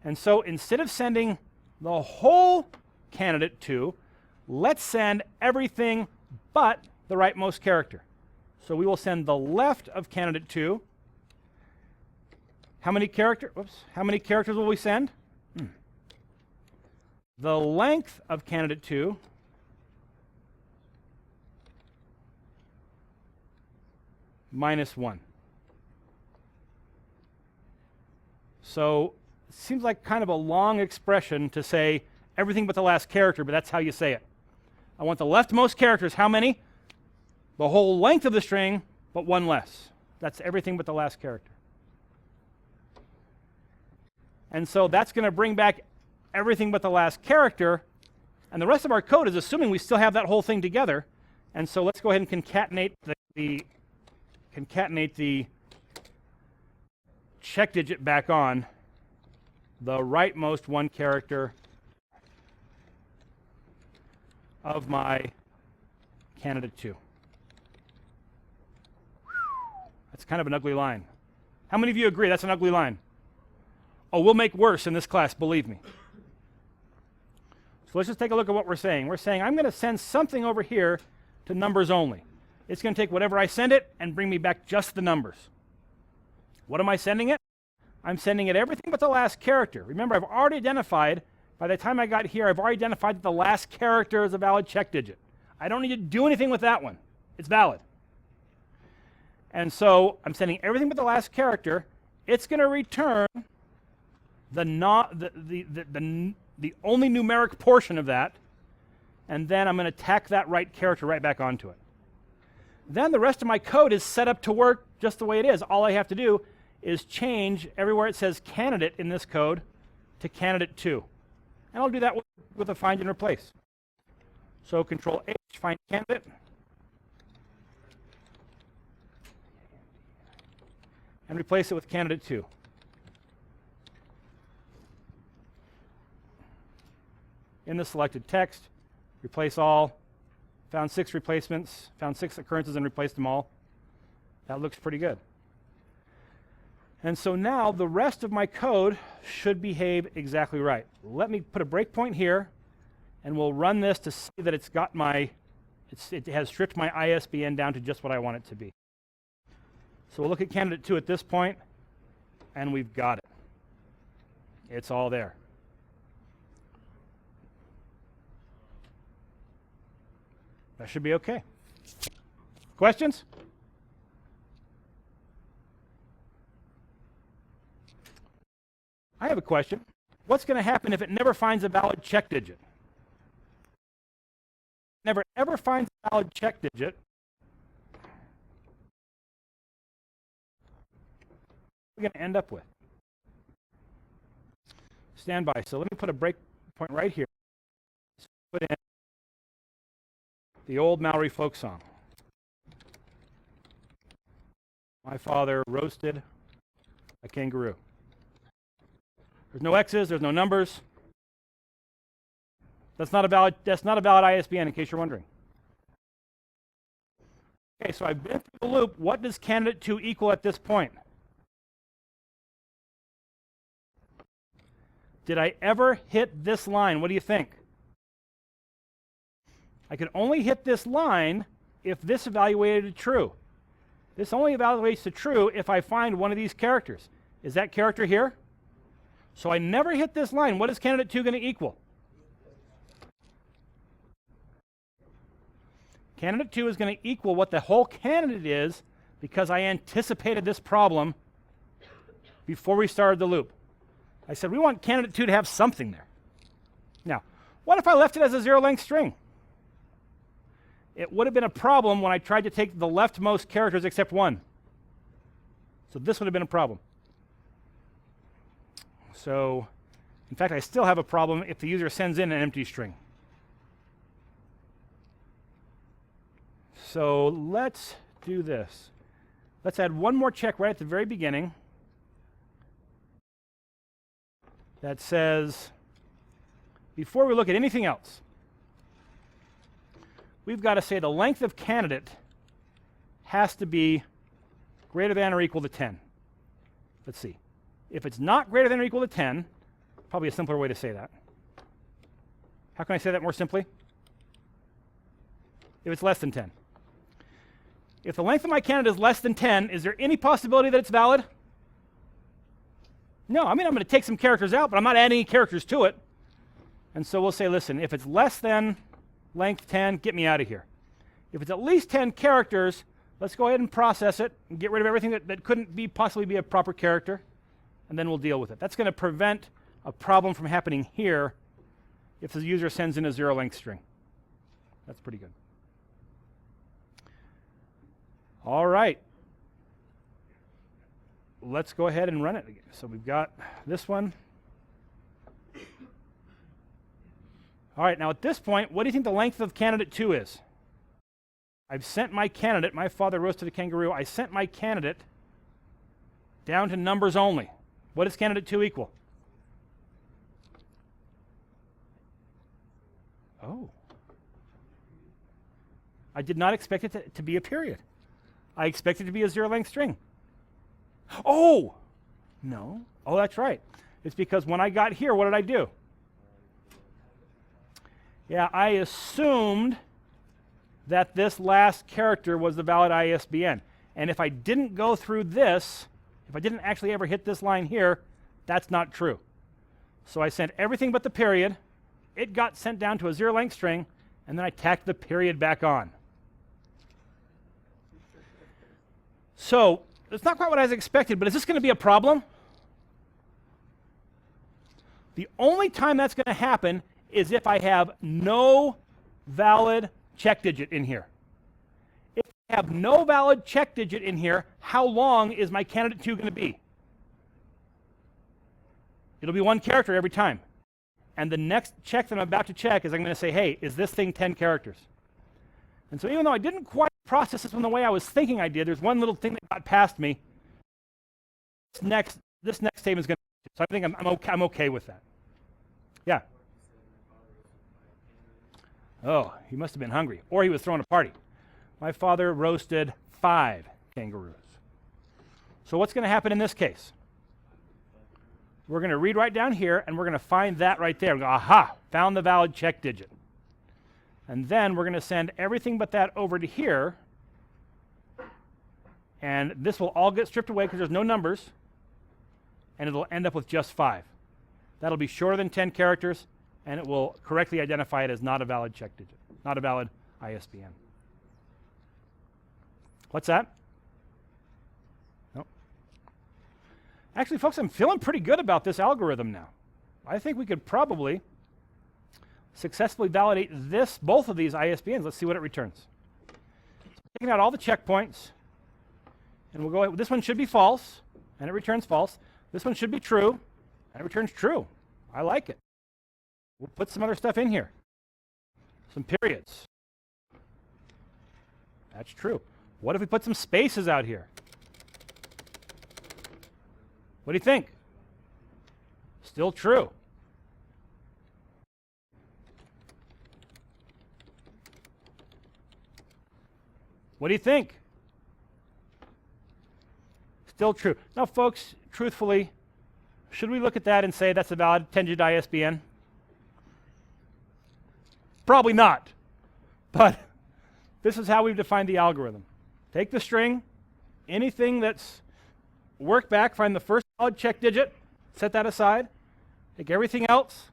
And so instead of sending the whole candidate 2, let's send everything but the rightmost character. So we will send the left of candidate 2. How many characters will we send? The length of candidate 2 minus 1. So it seems like kind of a long expression to say everything but the last character, but that's how you say it. I want the leftmost characters, how many? The whole length of the string, but one less. That's everything but the last character. And so that's going to bring back everything but the last character. And the rest of our code is assuming we still have that whole thing together. And so let's go ahead and concatenate the check digit back on the rightmost one character of my candidate 2. That's kind of an ugly line. How many of you agree that's an ugly line? Oh, we'll make worse in this class, believe me. So let's just take a look at what we're saying. We're saying I'm going to send something over here to numbers only. It's going to take whatever I send it and bring me back just the numbers. What am I sending it? I'm sending it everything but the last character. Remember, I've already identified, by the time I got here, I've already identified that the last character is a valid check digit. I don't need to do anything with that one. It's valid. And so I'm sending everything but the last character. It's going to return the only numeric portion of that, and then I'm going to tack that right character right back onto it. Then the rest of my code is set up to work just the way it is. All I have to do is change everywhere it says candidate in this code to candidate 2. And I'll do that with a find and replace. So Control H, find candidate. And replace it with candidate 2. In the selected text, replace all. Found 6 replacements, found 6 occurrences and replaced them all. That looks pretty good. And so now the rest of my code should behave exactly right. Let me put a breakpoint here, and we'll run this to see that it's got it has stripped my ISBN down to just what I want it to be. So we'll look at candidate 2 at this point, and we've got it. It's all there. That should be okay. Questions? I have a question. What's going to happen if it never finds a valid check digit? Never ever finds a valid check digit. What are we going to end up with? Stand by. So let me put a break point right here. Put in the old Maori folk song. My father roasted a kangaroo. There's no X's, there's no numbers. That's not a valid ISBN, in case you're wondering. Okay, so I've been through the loop. What does candidate 2 equal at this point? Did I ever hit this line? What do you think? I could only hit this line if this evaluated to true. This only evaluates to true if I find one of these characters. Is that character here? So I never hit this line. What is candidate 2 going to equal? Candidate 2 is going to equal what the whole candidate is because I anticipated this problem before we started the loop. I said we want candidate 2 to have something there. Now, what if I left it as a zero-length string? It would have been a problem when I tried to take the leftmost characters except one. So this would have been a problem. So, in fact, I still have a problem if the user sends in an empty string. So let's do this. Let's add one more check right at the very beginning that says, before we look at anything else, we've got to say the length of candidate has to be greater than or equal to 10. Let's see. If it's not greater than or equal to 10, probably a simpler way to say that. How can I say that more simply? If it's less than 10. If the length of my candidate is less than 10, is there any possibility that it's valid? No, I mean, I'm going to take some characters out, but I'm not adding any characters to it. And so we'll say, listen, if it's less than length 10, get me out of here. If it's at least 10 characters, let's go ahead and process it and get rid of everything that couldn't possibly be a proper character, and then we'll deal with it. That's going to prevent a problem from happening here if the user sends in a zero-length string. That's pretty good. All right. Let's go ahead and run it again. So we've got this one. All right, now at this point, what do you think the length of candidate 2 is? I've sent my candidate, my father roasted a kangaroo, I sent my candidate down to numbers only. What does candidate 2 equal? Oh. I did not expect it to be a period. I expected it to be a zero-length string. Oh! No. Oh, that's right. It's because when I got here, what did I do? Yeah, I assumed that this last character was the valid ISBN. And if I didn't go through this, if I didn't actually ever hit this line here, that's not true. So I sent everything but the period. It got sent down to a zero-length string, and then I tacked the period back on. So it's not quite what I was expected, but is this going to be a problem? The only time that's going to happen is if I have no valid check digit in here. If I have no valid check digit in here, how long is my candidate 2 going to be? It'll be 1 character every time. And the next check that I'm about to check is I'm going to say, hey, is this thing 10 characters? And so even though I didn't quite process this one the way I was thinking I did, there's one little thing that got past me. This next statement is going to, so I think I'm okay with that. Yeah. Oh, he must have been hungry, or he was throwing a party. My father roasted 5 kangaroos. So what's going to happen in this case? We're going to read right down here, and we're going to find that right there. Go, aha, found the valid check digit. And then we're going to send everything but that over to here, and this will all get stripped away because there's no numbers, and it'll end up with just 5. That'll be shorter than 10 characters, and it will correctly identify it as not a valid check digit, not a valid ISBN. What's that? Nope. Actually, folks, I'm feeling pretty good about this algorithm now. I think we could probably successfully validate both of these ISBNs. Let's see what it returns. So taking out all the checkpoints, and we'll go, this one should be false, and it returns false. This one should be true, and it returns true. I like it. We'll put some other stuff in here. Some periods. That's true. What if we put some spaces out here? What do you think? Still true. What do you think? Still true. Now, folks, truthfully, should we look at that and say that's a valid 10-digit ISBN? Probably not. But this is how we've defined the algorithm. Take the string, anything that's work back, find the first valid check digit, set that aside, take everything else,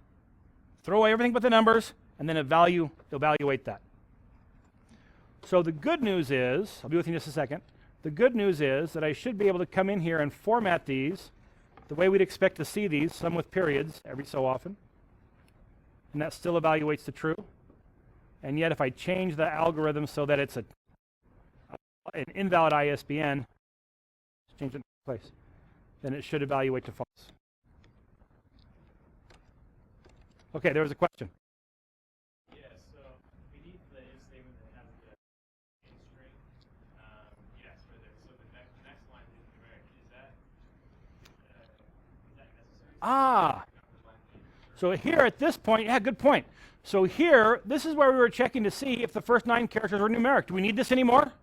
throw away everything but the numbers, and then evaluate that. So the good news is, I'll be with you in just a second, the good news is that I should be able to come in here and format these the way we'd expect to see these, some with periods every so often, and that still evaluates the true. And yet if I change the algorithm so that it's an invalid ISBN, change it in place, then it should evaluate to false. Okay, there was a question. Yeah, so beneath the if statement that has the in string, yes, right there. So the next line is numeric. Is that necessary? Ah, so here at this point, yeah, good point. So here, this is where we were checking to see if the first 9 characters were numeric. Do we need this anymore?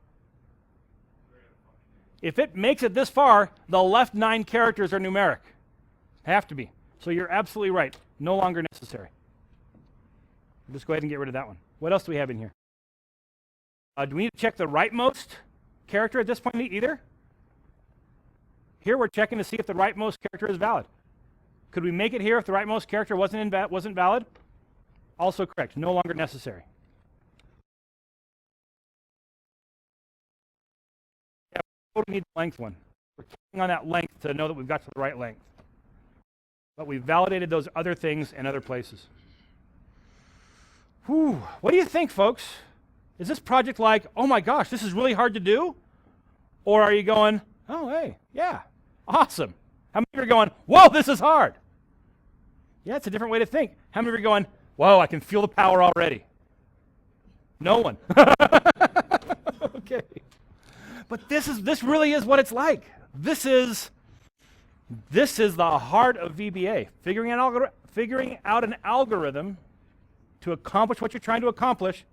If it makes it this far, the left 9 characters are numeric. Have to be. So you're absolutely right. No longer necessary. Just go ahead and get rid of that one. What else do we have in here? Do we need to check the rightmost character at this point either? Here we're checking to see if the rightmost character is valid. Could we make it here if the rightmost character wasn't valid? Also correct. No longer necessary. Yeah, we need the length one. We're checking on that length to know that we've got to the right length. But we've validated those other things in other places. Whew. What do you think, folks? Is this project like, oh my gosh, this is really hard to do? Or are you going, oh, hey, yeah, awesome. How many of you are going, whoa, this is hard? Yeah, it's a different way to think. How many of you are going, Whoa, I can feel the power already. No one. Okay. But this really is what it's like. This is the heart of VBA, figuring out an algorithm to accomplish what you're trying to accomplish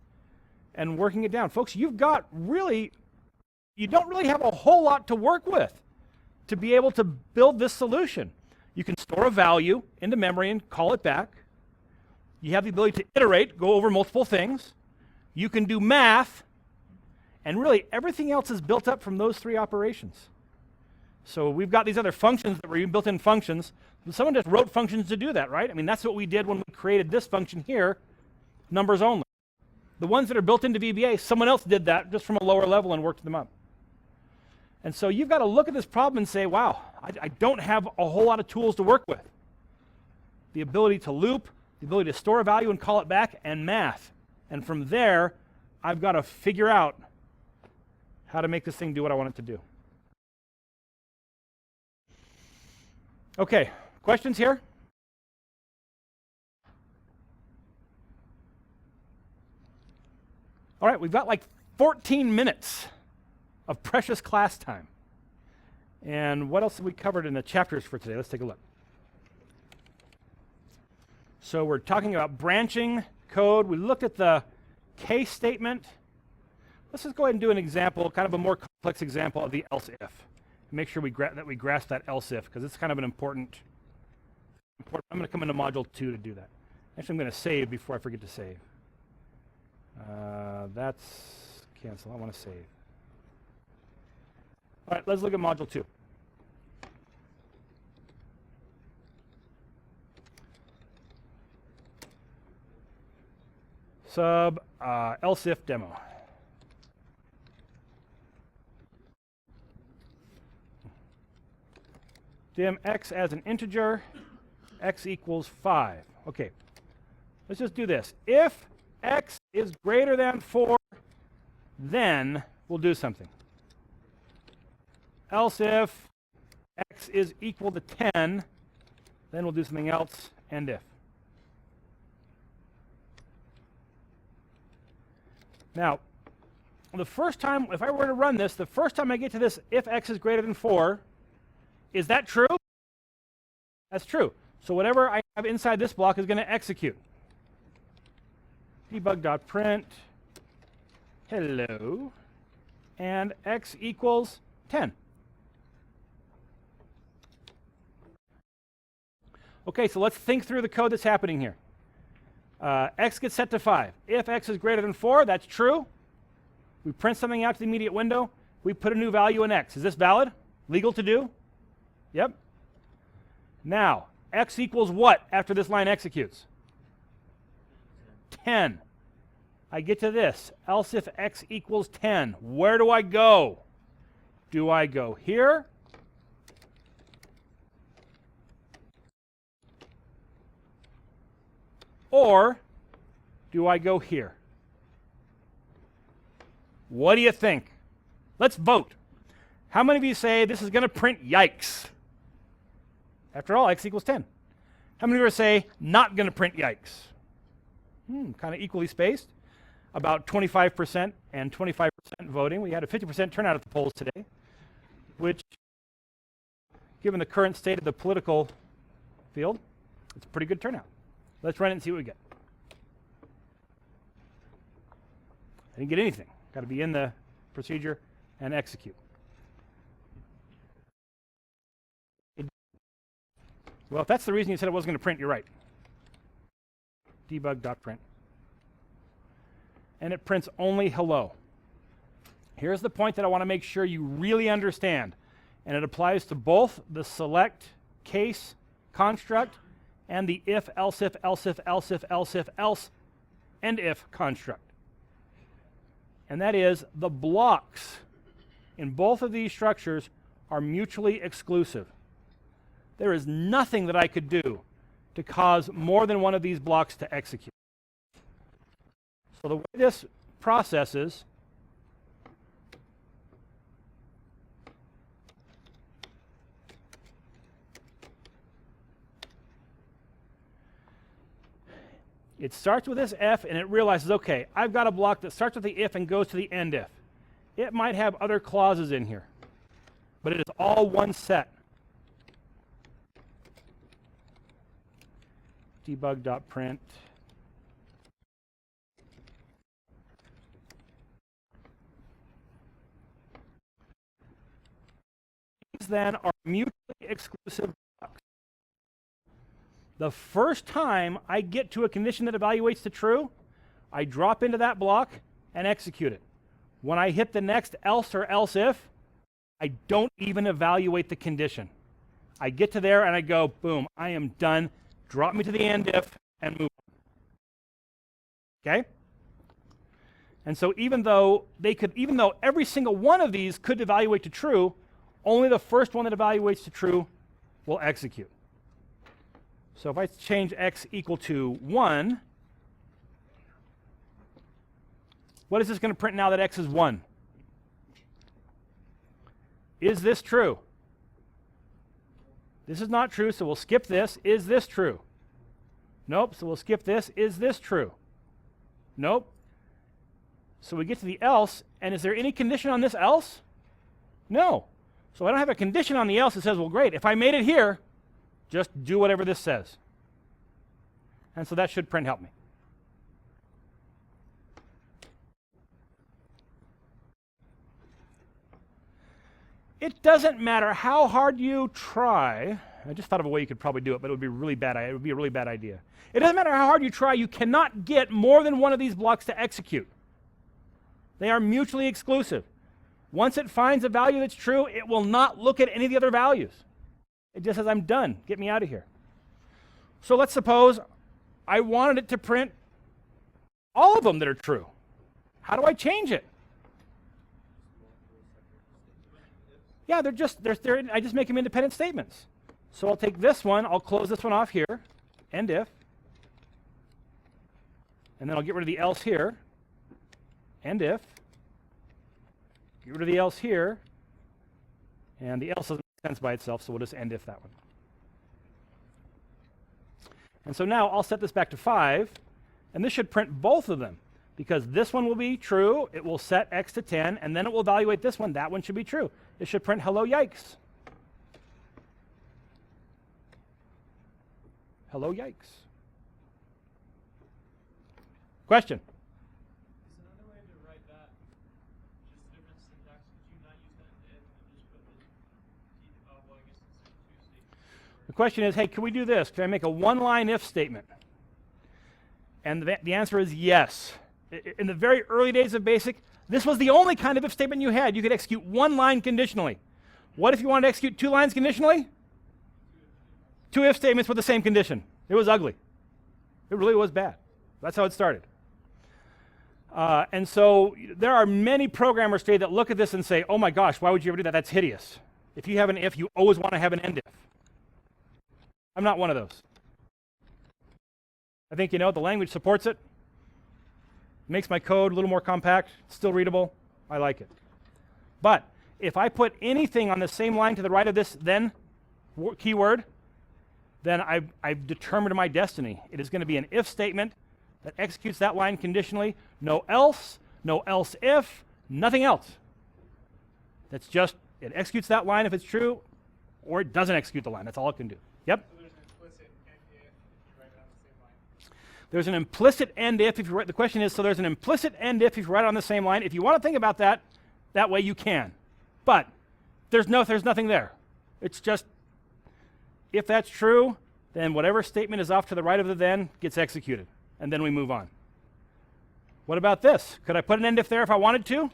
and working it down. Folks, you don't really have a whole lot to work with to be able to build this solution. You can store a value into memory and call it back. You have the ability to iterate, go over multiple things. You can do math, and really everything else is built up from those three operations. So we've got these other functions that were built-in functions. Someone just wrote functions to do that, right? I mean, that's what we did when we created this function here, numbers only. The ones that are built into VBA, someone else did that just from a lower level and worked them up. And so you've got to look at this problem and say, wow, I don't have a whole lot of tools to work with. The ability to loop, the ability to store a value and call it back, and math. And from there, I've got to figure out how to make this thing do what I want it to do. Okay, questions here? All right, we've got like 14 minutes of precious class time. And what else have we covered in the chapters for today? Let's take a look. So we're talking about branching code. We looked at the case statement. Let's just go ahead and do an example, kind of a more complex example of the else if. Make sure that we grasp that else if, because it's kind of an important. I'm going to come into module 2 to do that. Actually, I'm going to save before I forget to save. That's cancel. I want to save. All right, let's look at module 2. Else if demo. Dim x as an integer, x equals 5. Okay, let's just do this. If x is greater than 4, then we'll do something. Else if x is equal to 10, then we'll do something else, and if. Now, the first time, if I were to run this, the first time I get to this, if x is greater than 4, is that true? That's true. So whatever I have inside this block is going to execute. Debug.print, hello, and x equals 10. Okay, so let's think through the code that's happening here. X gets set to 5. If x is greater than 4, that's true. We print something out to the immediate window. We put a new value in x. Is this valid? Legal to do? Yep. Now, x equals what after this line executes? 10. I get to this. Else if x equals 10, where do I go? Do I go here? Or do I go here? What do you think? Let's vote. How many of you say this is going to print yikes? After all, x equals 10. How many of you say not going to print yikes? Kind of equally spaced. About 25% and 25% voting. We had a 50% turnout at the polls today, which, given the current state of the political field, it's a pretty good turnout. Let's run it and see what we get. I didn't get anything. Got to be in the procedure and execute. Well, if that's the reason you said it wasn't going to print, you're right. Debug.print. And it prints only hello. Here's the point that I want to make sure you really understand. And it applies to both the select case construct and the if, else if, else if, else if, else if, else, and if construct. And that is the blocks in both of these structures are mutually exclusive. There is nothing that I could do to cause more than one of these blocks to execute. So the way this processes It starts with this if, and it realizes, okay, I've got a block that starts with the if and goes to the end if. It might have other clauses in here, but it is all one set. Debug.print. These then are mutually exclusive blocks. The first time I get to a condition that evaluates to true, I drop into that block and execute it. When I hit the next else or else if, I don't even evaluate the condition. I get to there and I go, boom, I am done. Drop me to the end if and move on. Okay? And so even though every single one of these could evaluate to true, only the first one that evaluates to true will execute. So if I change x equal to 1, what is this going to print now that x is 1? Is this true? This is not true, so we'll skip this. Is this true? Nope, so we'll skip this. Is this true? Nope. So we get to the else, and is there any condition on this else? No. So I don't have a condition on the else that says, well, great, if I made it here, just do whatever this says. And so that should print help me. It doesn't matter how hard you try. I just thought of a way you could probably do it, but it would be really bad. It would be a really bad idea. It doesn't matter how hard you try. You cannot get more than one of these blocks to execute. They are mutually exclusive. Once it finds a value that's true, it will not look at any of the other values. It just says, I'm done. Get me out of here. So let's suppose I wanted it to print all of them that are true. How do I change it? Yeah, I just make them independent statements. So I'll take this one, I'll close this one off here, end if, and then I'll get rid of the else here, end if, get rid of the else here, and the else doesn't make sense by itself, so we'll just end if that one. And so now I'll set this back to 5, and this should print both of them, because this one will be true, it will set x to 10, and then it will evaluate this one, that one should be true. It should print hello yikes. Hello yikes. Question? Is another way to write that just different syntax? Could you not use that if and just put the well, I guess it's a two statement. The question is, hey, can we do this? Can I make a one-line if statement? And the answer is yes. In the very early days of BASIC, this was the only kind of if statement you had. You could execute one line conditionally. What if you wanted to execute 2 lines conditionally? 2 if statements with the same condition. It was ugly. It really was bad. That's how it started. And so there are many programmers today that look at this and say, oh my gosh, why would you ever do that? That's hideous. If you have an if, you always want to have an end if. I'm not one of those. I think, the language supports it. Makes my code a little more compact, still readable. I like it. But if I put anything on the same line to the right of this then keyword, then I've determined my destiny. It is going to be an if statement that executes that line conditionally. No else if, nothing else. That's just, it executes that line if it's true, or it doesn't execute the line. That's all it can do. Yep? So there's an implicit end if you write it on the same line. There's an implicit end if the question is, so there's an implicit end if you write it on the same line. If you want to think about that way you can. But there's nothing there. It's just, if that's true, then whatever statement is off to the right of the then gets executed. And then we move on. What about this? Could I put an end if there if I wanted to?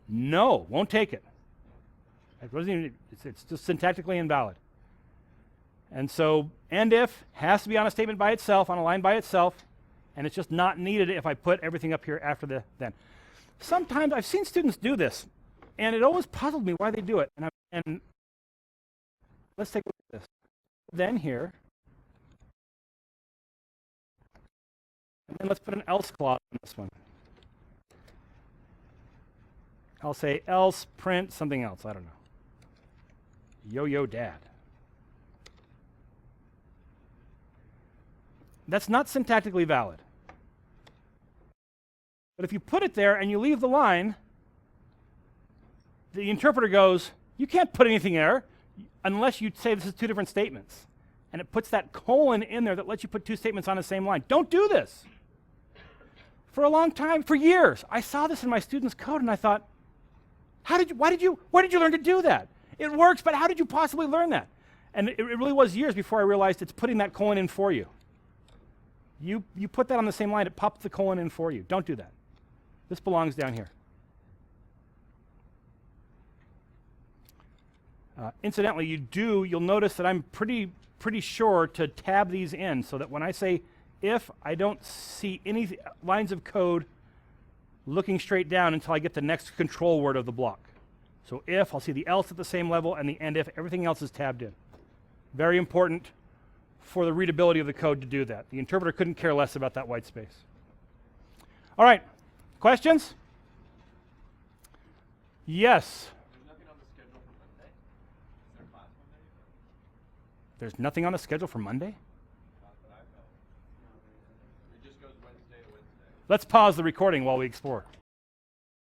No, won't take it. It's just syntactically invalid. And so end if has to be on a statement by itself, on a line by itself, and it's just not needed if I put everything up here after the then. Sometimes I've seen students do this, and it always puzzled me why they do it. And let's take a look at this. Then here, and then let's put an else clause in this one. I'll say else print something else. I don't know. Yo-yo dad. That's not syntactically valid. But if you put it there and you leave the line, the interpreter goes, you can't put anything there unless you say this is two different statements. And it puts that colon in there that lets you put two statements on the same line. Don't do this. For a long time, for years, I saw this in my students' code and I thought, where did you learn to do that? It works, but how did you possibly learn that? And it really was years before I realized it's putting that colon in for you. You put that on the same line, it pops the colon in for you. Don't do that. This belongs down here. Incidentally, you'll notice that I'm pretty sure to tab these in so that when I say if, I don't see any lines of code looking straight down until I get the next control word of the block. So if, I'll see the else at the same level, and the end if, everything else is tabbed in. Very important for the readability of the code to do that. The interpreter couldn't care less about that white space. All right, questions? Yes. There's nothing on the schedule for Monday? There's nothing on the schedule for Monday? Not that I know. It just goes Wednesday to Wednesday. Let's pause the recording while we explore.